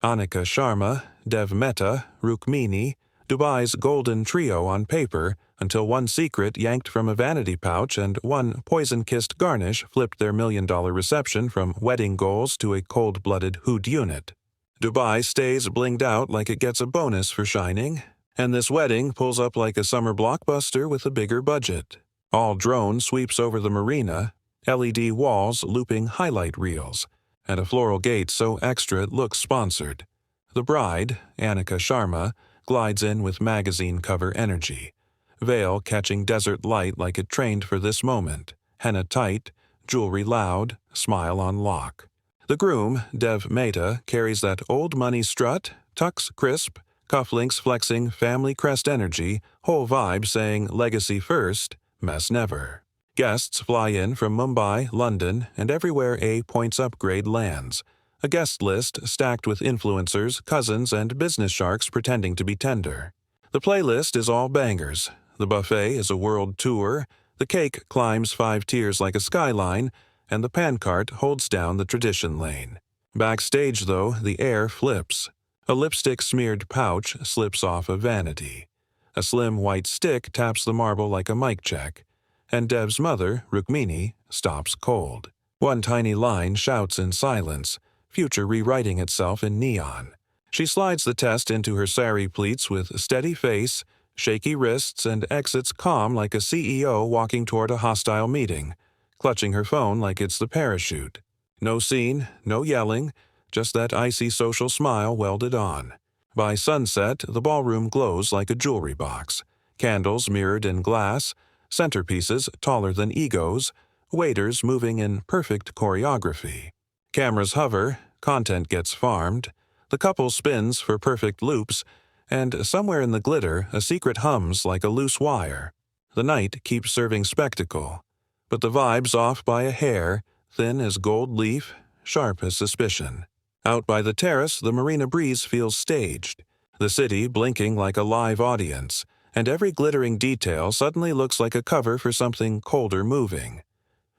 Anika Sharma, Dev Mehta, Rukmini, Dubai's golden trio on paper, until one secret yanked from a vanity pouch and one poison-kissed garnish flipped their million-dollar reception from wedding goals to a cold-blooded whodunit. Dubai stays blinged out like it gets a bonus for shining, and this wedding pulls up like a summer blockbuster with a bigger budget. All drone sweeps over the Marina, LED walls looping highlight reels, and a floral gate so extra it looks sponsored. The bride, Anika Sharma, glides in with magazine cover energy, veil catching desert light like it trained for this moment, henna tight, jewelry loud, smile on lock. The groom, Dev Mehta, carries that old money strut, tux crisp, cufflinks flexing family crest energy, whole vibe saying legacy first, mess never. Guests fly in from Mumbai, London, and everywhere A points upgrade lands. A guest list stacked with influencers, cousins, and business sharks pretending to be tender. The playlist is all bangers. The buffet is a world tour. The cake climbs 5 tiers like a skyline, and the pancart holds down the tradition lane. Backstage, though, the air flips. A lipstick-smeared pouch slips off a vanity. A slim white stick taps the marble like a mic check, and Dev's mother, Rukmini, stops cold. One tiny line shouts in silence, future rewriting itself in neon. She slides the test into her sari pleats with steady face, shaky wrists, and exits calm like a CEO walking toward a hostile meeting, clutching her phone like it's the parachute. No scene, no yelling, just that icy social smile welded on. By sunset, the ballroom glows like a jewelry box. Candles mirrored in glass, centerpieces taller than egos, waiters moving in perfect choreography. Cameras hover, content gets farmed, the couple spins for perfect loops, and somewhere in the glitter a secret hums like a loose wire. The night keeps serving spectacle, but the vibe's off by a hair, thin as gold leaf, sharp as suspicion. Out by the terrace, the Marina breeze feels staged, the city blinking like a live audience, and every glittering detail suddenly looks like a cover for something colder moving.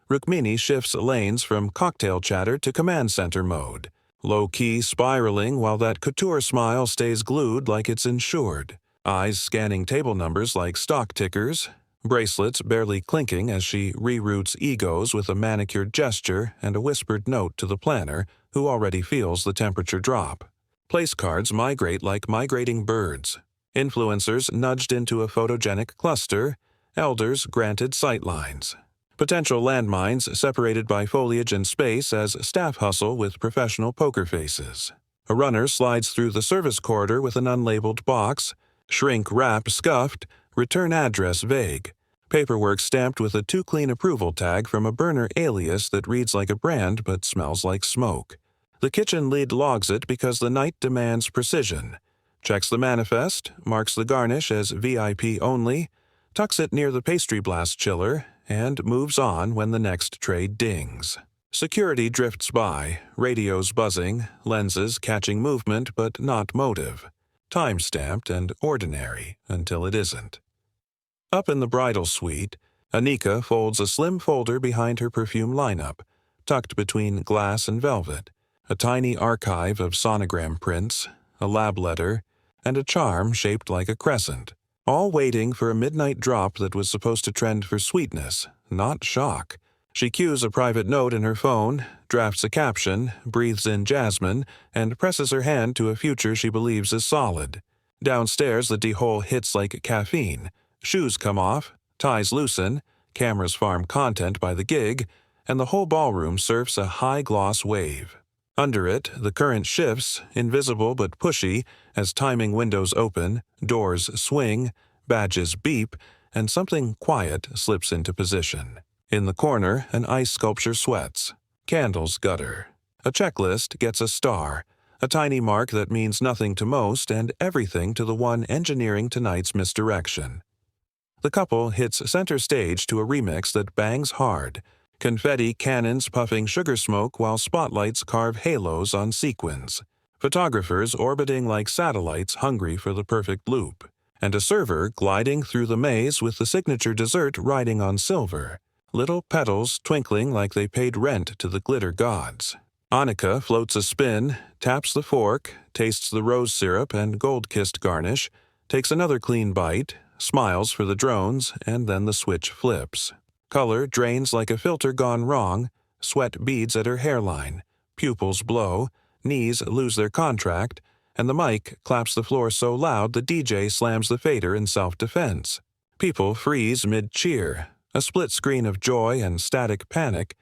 Rukmini shifts lanes from cocktail chatter to command center mode, low-key spiraling while that couture smile stays glued like it's insured, eyes scanning table numbers like stock tickers, bracelets barely clinking as she reroutes egos with a manicured gesture and a whispered note to the planner, who already feels the temperature drop. Place cards migrate like migrating birds. Influencers nudged into a photogenic cluster, elders granted sightlines. Potential landmines separated by foliage and space as staff hustle with professional poker faces. A runner slides through the service corridor with an unlabeled box, shrink wrap scuffed, return address vague, paperwork stamped with a too-clean approval tag from a burner alias that reads like a brand but smells like smoke. The kitchen lid logs it because the night demands precision. Checks the manifest, marks the garnish as VIP only, tucks it near the pastry blast chiller, and moves on when the next tray dings. Security drifts by, radios buzzing, lenses catching movement but not motive. Time-stamped and ordinary until it isn't. Up in the bridal suite, Anika folds a slim folder behind her perfume lineup, tucked between glass and velvet, a tiny archive of sonogram prints, a lab letter, and a charm shaped like a crescent, all waiting for a midnight drop that was supposed to trend for sweetness, not shock. She cues a private note in her phone, drafts a caption, breathes in jasmine, and presses her hand to a future she believes is solid. Downstairs, the D-hole hits like caffeine. Shoes come off, ties loosen, cameras farm content by the gig, and the whole ballroom surfs a high-gloss wave. Under it, the current shifts, invisible but pushy, as timing windows open, doors swing, badges beep, and something quiet slips into position. In the corner, an ice sculpture sweats. Candles gutter. A checklist gets a star, a tiny mark that means nothing to most and everything to the one engineering tonight's misdirection. The couple hits center stage to a remix that bangs hard, confetti cannons puffing sugar smoke while spotlights carve halos on sequins, photographers orbiting like satellites hungry for the perfect loop, and a server gliding through the maze with the signature dessert riding on silver, little petals twinkling like they paid rent to the glitter gods. Anika floats a spin, taps the fork, tastes the rose syrup and gold-kissed garnish, takes another clean bite, smiles for the drones, and then the switch flips. Color drains like a filter gone wrong, sweat beads at her hairline, pupils blow, knees lose their contract, and the mic claps the floor so loud the DJ slams the fader in self-defense. People freeze mid-cheer, a split screen of joy and static panic,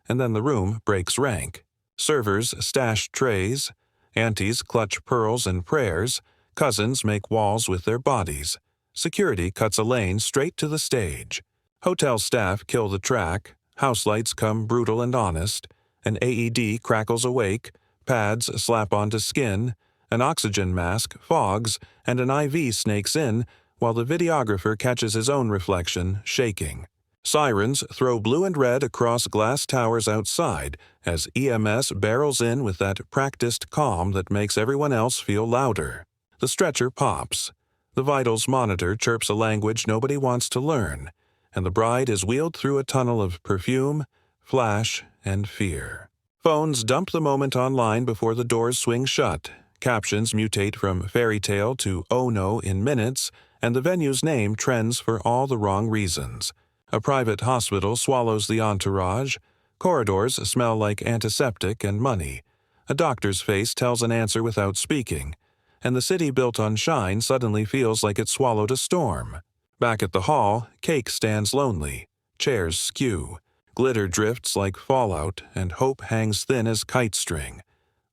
and then the room breaks rank. Servers stash trays, aunties clutch pearls and prayers, cousins make walls with their bodies. Security cuts a lane straight to the stage. Hotel staff kill the track, house lights come brutal and honest, an AED crackles awake, pads slap onto skin, an oxygen mask fogs, and an IV snakes in, while the videographer catches his own reflection, shaking. Sirens throw blue and red across glass towers outside as EMS barrels in with that practiced calm that makes everyone else feel louder. The stretcher pops. The vitals monitor chirps a language nobody wants to learn, and the bride is wheeled through a tunnel of perfume, flash, and fear. Phones dump the moment online before the doors swing shut. Captions mutate from fairy tale to oh no in minutes, and the venue's name trends for all the wrong reasons. A private hospital swallows the entourage. Corridors smell like antiseptic and money. A doctor's face tells an answer without speaking, and the city built on shine suddenly feels like it swallowed a storm. Back at the hall, cake stands lonely. Chairs skew. Glitter drifts like fallout, and hope hangs thin as kite string.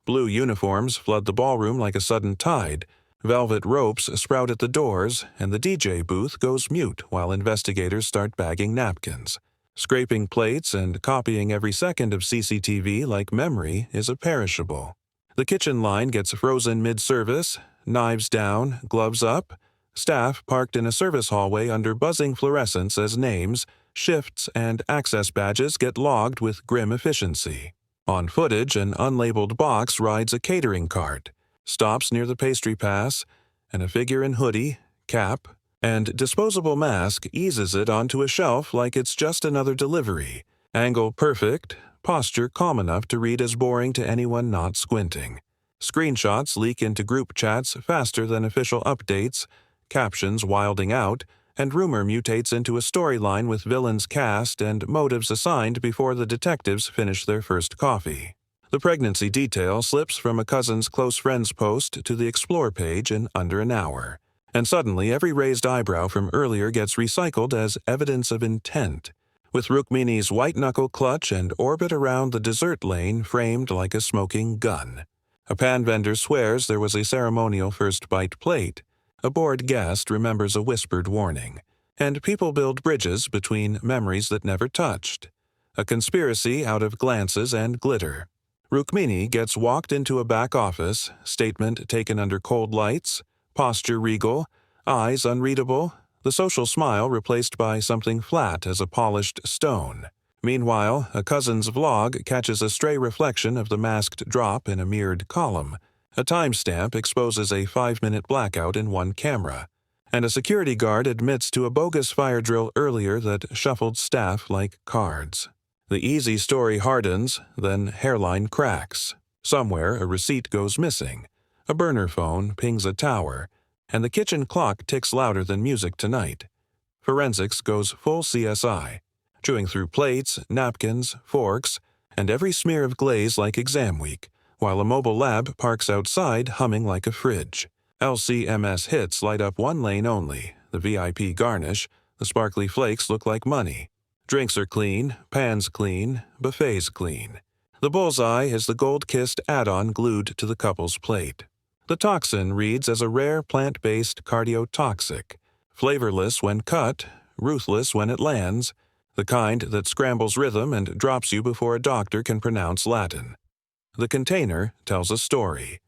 Blue uniforms flood the ballroom like a sudden tide. Velvet ropes sprout at the doors, and the DJ booth goes mute while investigators start bagging napkins. Scraping plates and copying every second of CCTV like memory is a perishable. The kitchen line gets frozen mid-service, knives down, gloves up. Staff parked in a service hallway under buzzing fluorescents as names, shifts, and access badges get logged with grim efficiency. On footage, an unlabeled box rides a catering cart, stops near the pastry pass, and a figure in hoodie, cap, and disposable mask eases it onto a shelf like it's just another delivery. Angle perfect, posture calm enough to read as boring to anyone not squinting. Screenshots leak into group chats faster than official updates, captions wilding out, and rumor mutates into a storyline with villains cast and motives assigned before the detectives finish their first coffee. The pregnancy detail slips from a cousin's close friends post to the Explore page in under an hour, and suddenly every raised eyebrow from earlier gets recycled as evidence of intent, with Rukmini's white-knuckle clutch and orbit around the dessert lane framed like a smoking gun. A pan vendor swears there was a ceremonial first bite plate. A bored guest remembers a whispered warning, and people build bridges between memories that never touched. A conspiracy out of glances and glitter. Rukmini gets walked into a back office, statement taken under cold lights, posture regal, eyes unreadable, the social smile replaced by something flat as a polished stone. Meanwhile, a cousin's vlog catches a stray reflection of the masked drop in a mirrored column. A timestamp exposes a 5-minute blackout in one camera, and a security guard admits to a bogus fire drill earlier that shuffled staff like cards. The easy story hardens, then hairline cracks. Somewhere a receipt goes missing. A burner phone pings a tower, and the kitchen clock ticks louder than music tonight. Forensics goes full CSI, chewing through plates, napkins, forks, and every smear of glaze like exam week, while a mobile lab parks outside humming like a fridge. LCMS hits light up one lane only, the VIP garnish. The sparkly flakes look like money. Drinks are clean, pans clean, buffets clean. The bullseye is the gold-kissed add-on glued to the couple's plate. The toxin reads as a rare plant-based cardiotoxic, flavorless when cut, ruthless when it lands, the kind that scrambles rhythm and drops you before a doctor can pronounce Latin. The container tells a story.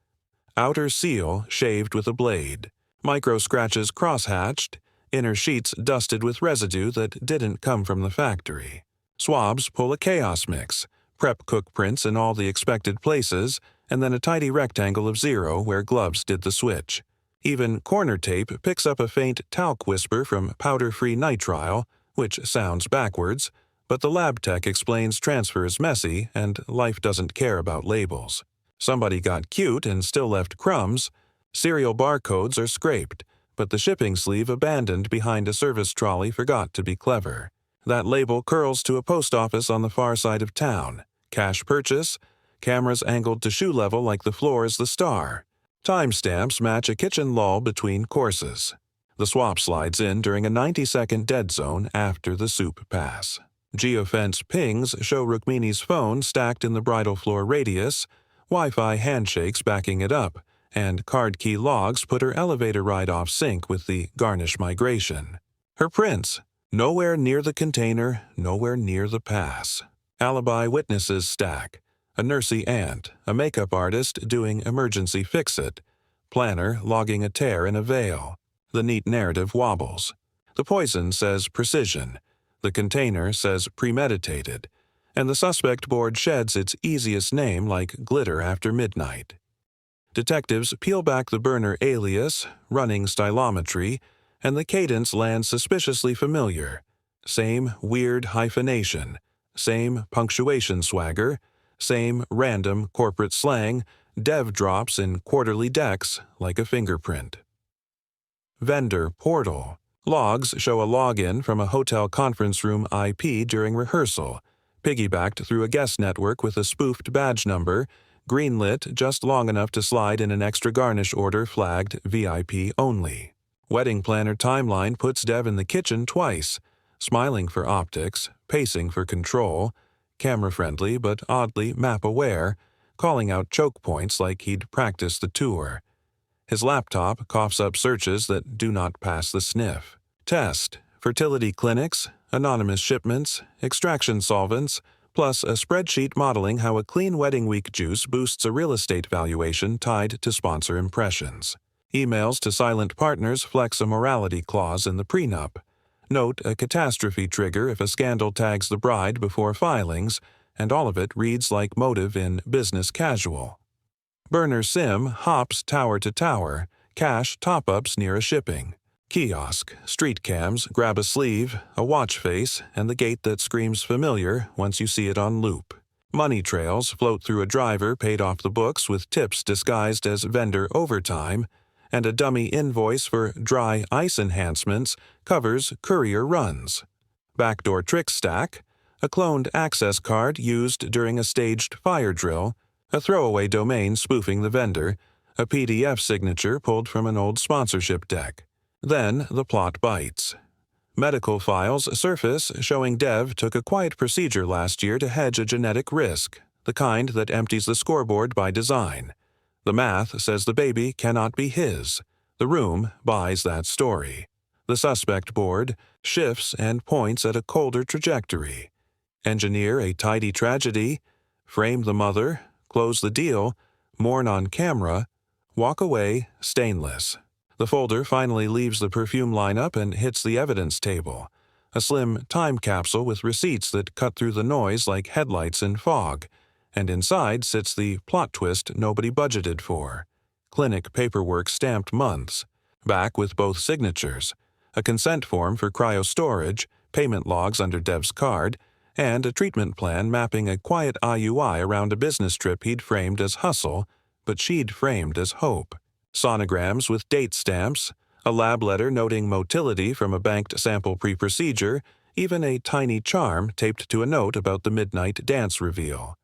Outer seal shaved with a blade, micro scratches cross-hatched, inner sheets dusted with residue that didn't come from the factory. Swabs pull a chaos mix, prep cook prints in all the expected places, and then a tidy rectangle of zero where gloves did the switch. Even corner tape picks up a faint talc whisper from powder-free nitrile, which sounds backwards, but the lab tech explains transfer is messy and life doesn't care about labels. Somebody got cute and still left crumbs. Cereal barcodes are scraped, but the shipping sleeve abandoned behind a service trolley forgot to be clever. That label curls to a post office on the far side of town. Cash purchase, cameras angled to shoe level like the floor is the star. Timestamps match a kitchen lull between courses. The swap slides in during a 90-second dead zone after the soup pass. Geofence pings show Rukmini's phone stacked in the bridal floor radius, Wi-Fi handshakes backing it up, and card key logs put her elevator ride off sync with the garnish migration. Her prints, nowhere near the container, nowhere near the pass. Alibi witnesses stack. A nursey aunt, a makeup artist doing emergency fix-it, planner logging a tear in a veil. The neat narrative wobbles. The poison says precision, the container says premeditated, and the suspect board sheds its easiest name like glitter after midnight. Detectives peel back the burner alias, running stylometry, and the cadence lands suspiciously familiar. Same weird hyphenation, same punctuation swagger, same random corporate slang, dev drops in quarterly decks like a fingerprint. Vendor portal. Logs show a login from a hotel conference room IP during rehearsal, piggybacked through a guest network with a spoofed badge number, greenlit just long enough to slide in an extra garnish order flagged VIP only. Wedding planner timeline puts Dev in the kitchen twice, smiling for optics, pacing for control, camera-friendly but oddly map-aware, calling out choke points like he'd practiced the tour. His laptop coughs up searches that do not pass the sniff. Test, fertility clinics, anonymous shipments, extraction solvents, plus a spreadsheet modeling how a clean wedding week juice boosts a real estate valuation tied to sponsor impressions. Emails to silent partners flex a morality clause in the prenup. Note a catastrophe trigger if a scandal tags the bride before filings, and all of it reads like motive in business casual. Burner sim hops tower to tower, cash top-ups near a shipping. Kiosk, street cams grab a sleeve, a watch face, and the gate that screams familiar once you see it on loop. Money trails float through a driver paid off the books with tips disguised as vendor overtime, and a dummy invoice for dry ice enhancements covers courier runs. Backdoor trick stack, a cloned access card used during a staged fire drill, a throwaway domain spoofing the vendor, a PDF signature pulled from an old sponsorship deck. Then the plot bites. Medical files surface showing Dev took a quiet procedure last year to hedge a genetic risk, the kind that empties the scoreboard by design. The math says the baby cannot be his. The room buys that story. The suspect board shifts and points at a colder trajectory. Engineer a tidy tragedy, frame the mother, close the deal, mourn on camera, walk away stainless. The folder finally leaves the Perfume lineup and hits the evidence table, a slim time capsule with receipts that cut through the noise like headlights in fog, and inside sits the plot twist nobody budgeted for. Clinic paperwork stamped months, back with both signatures, a consent form for cryo-storage, payment logs under Dev's card, and a treatment plan mapping a quiet IUI around a business trip he'd framed as hustle, but she'd framed as hope. Sonograms with date stamps, a lab letter noting motility from a banked sample pre-procedure, even a tiny charm taped to a note about the midnight dance reveal.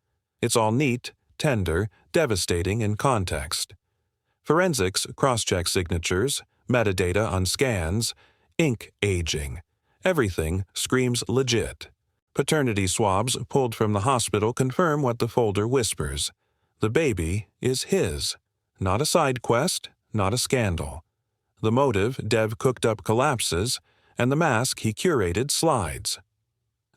It's all neat, tender, devastating in context. Forensics cross-check signatures, metadata on scans, ink aging. Everything screams legit. Paternity swabs pulled from the hospital confirm what the folder whispers. The baby is his. Not a side quest, not a scandal. The motive Dev cooked up collapses, and the mask he curated slides.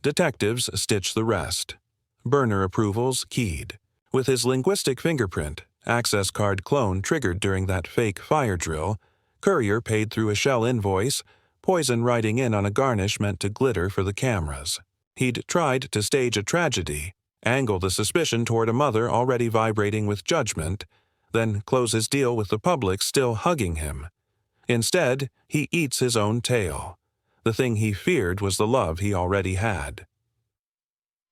Detectives stitch the rest. Burner approvals keyed. With his linguistic fingerprint, access card clone triggered during that fake fire drill, courier paid through a shell invoice, poison writing in on a garnish meant to glitter for the cameras. He'd tried to stage a tragedy, angle the suspicion toward a mother already vibrating with judgment, then close his deal with the public still hugging him. Instead, he eats his own tail. The thing he feared was the love he already had.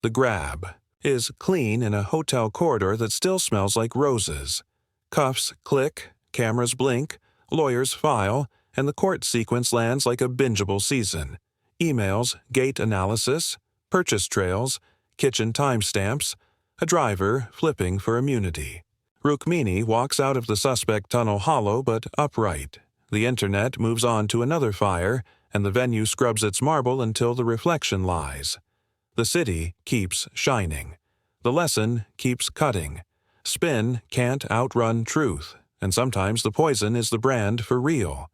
The grab is clean in a hotel corridor that still smells like roses. Cuffs click, cameras blink, lawyers file, and the court sequence lands like a bingeable season. Emails, gate analysis, purchase trails, kitchen timestamps, a driver flipping for immunity. Rukmini walks out of the suspect tunnel hollow but upright. The internet moves on to another fire, and the venue scrubs its marble until the reflection lies. The city keeps shining. The lesson keeps cutting. Spin can't outrun truth, and sometimes the poison is the brand for real.